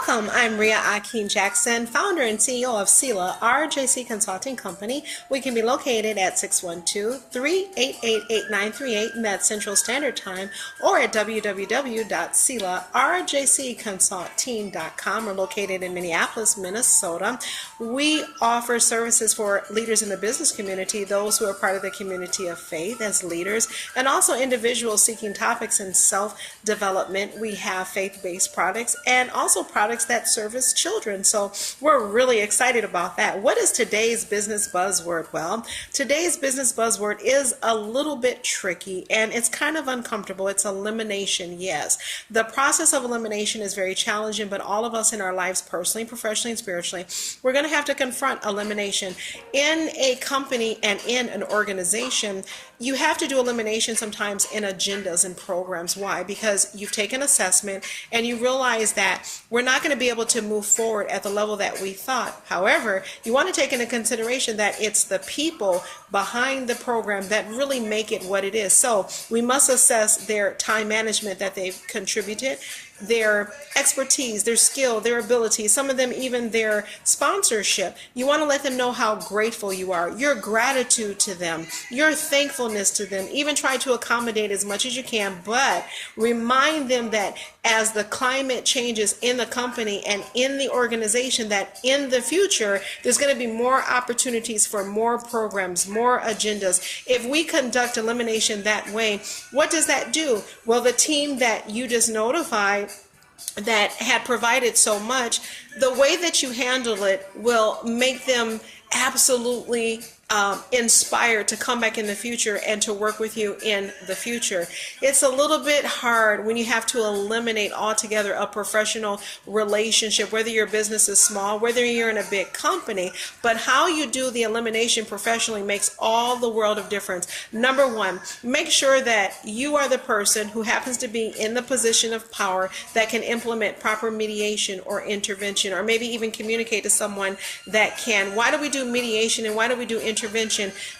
Welcome, I'm Ria Akin Jackson, founder and CEO of SELAH, RJC Consulting Company. We can be located at 612-388-8938 in that Central Standard Time, or at www.selah.rjcconsultteam.com. We're located in Minneapolis, Minnesota. We offer services for leaders in the business community, those who are part of the community of faith as leaders, and also individuals seeking topics in self-development. We have faith-based products and also products that service children. So we're really excited about that. What is today's business buzzword? Well, today's business buzzword is a little bit tricky and it's kind of uncomfortable. It's elimination. Yes, the process of elimination is very challenging, but all of us in our lives, personally, professionally, and spiritually, we're going to have to confront elimination. In a company and in an organization, you have to do elimination sometimes in agendas and programs. Why? Because you've taken assessment and you realize that we're not going to be able to move forward at the level that we thought. However, you want to take into consideration that it's the people behind the program that really make it what it is. So we must assess their time management that they've contributed, their expertise, their skill, their ability, some of them even their sponsorship. You want to let them know how grateful you are, your gratitude to them, your thankfulness to them. Even try to accommodate as much as you can, but remind them that as the climate changes in the company and in the organization, that in the future there's going to be more opportunities for more programs, more agendas. If we conduct elimination that way, what does that do? Well, the team that you just notified that had provided so much, the way that you handle it will make them absolutely inspired to come back in the future and to work with you in the future. It's a little bit hard when you have to eliminate altogether a professional relationship, whether your business is small, whether you're in a big company, but how you do the elimination professionally makes all the world of difference. Number one, make sure that you are the person who happens to be in the position of power that can implement proper mediation or intervention, or maybe even communicate to someone that can. Why do we do mediation and why do we do intervention?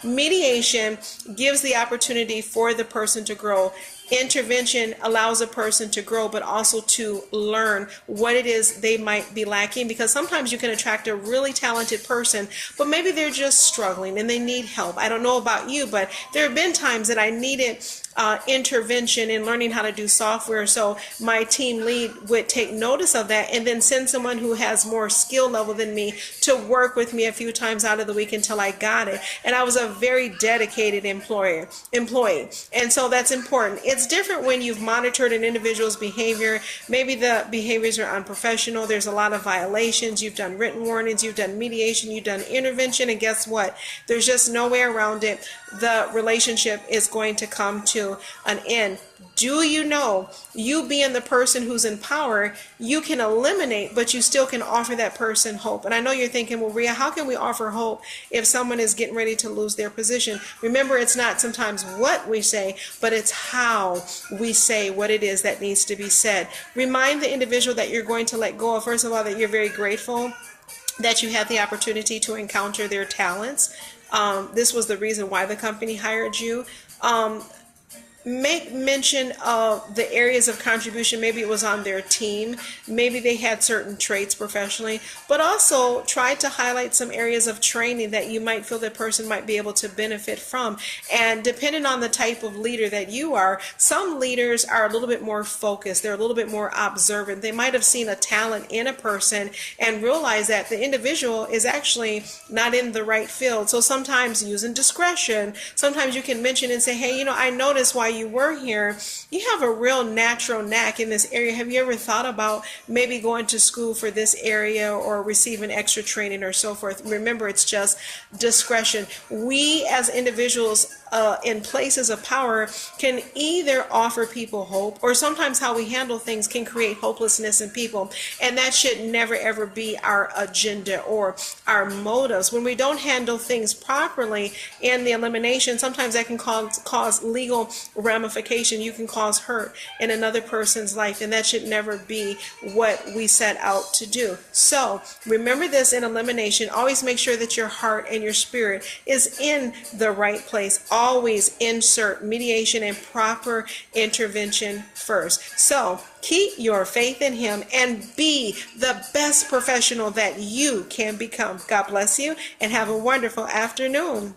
Mediation gives the opportunity for the person to grow. Intervention allows a person to grow, but also to learn what it is they might be lacking, because sometimes you can attract a really talented person, but maybe they're just struggling and they need help. I don't know about you, but there have been times that I needed intervention in learning how to do software, so my team lead would take notice of that and then send someone who has more skill level than me to work with me a few times out of the week until I got it. And I was a very dedicated employee, and so that's important. It's different when you've monitored an individual's behavior. Maybe the behaviors are unprofessional, there's a lot of violations, you've done written warnings, you've done mediation, you've done intervention, and guess what? There's just no way around it. The relationship is going to come to an end. Do you know, you being the person who's in power, you can eliminate, but you still can offer that person hope. And I know you're thinking, well, Ria, how can we offer hope if someone is getting ready to lose their position? Remember, it's not sometimes what we say, but it's how we say what it is that needs to be said. Remind the individual that you're going to let go of, first of all, that you're very grateful that you had the opportunity to encounter their talents. This was the reason why the company hired you. Make mention of the areas of contribution. Maybe it was on their team, maybe they had certain traits professionally, but also try to highlight some areas of training that you might feel that person might be able to benefit from. And depending on the type of leader that you are, some leaders are a little bit more focused, they're a little bit more observant. They might have seen a talent in a person and realize that the individual is actually not in the right field. So sometimes using discretion, sometimes you can mention and say, hey, you know, I noticed while you were here, you have a real natural knack in this area. Have you ever thought about maybe going to school for this area or receiving extra training or so forth? Remember, it's just discretion. We as individuals in places of power can either offer people hope, or sometimes how we handle things can create hopelessness in people, and that should never ever be our agenda or our motives. When we don't handle things properly in the elimination, sometimes that can cause legal ramification. You can cause hurt in another person's life, and that should never be what we set out to do. So remember this in elimination. Always make sure that your heart and your spirit is in the right place. always insert mediation and proper intervention first. So keep your faith in him and be the best professional that you can become. God bless you and have a wonderful afternoon.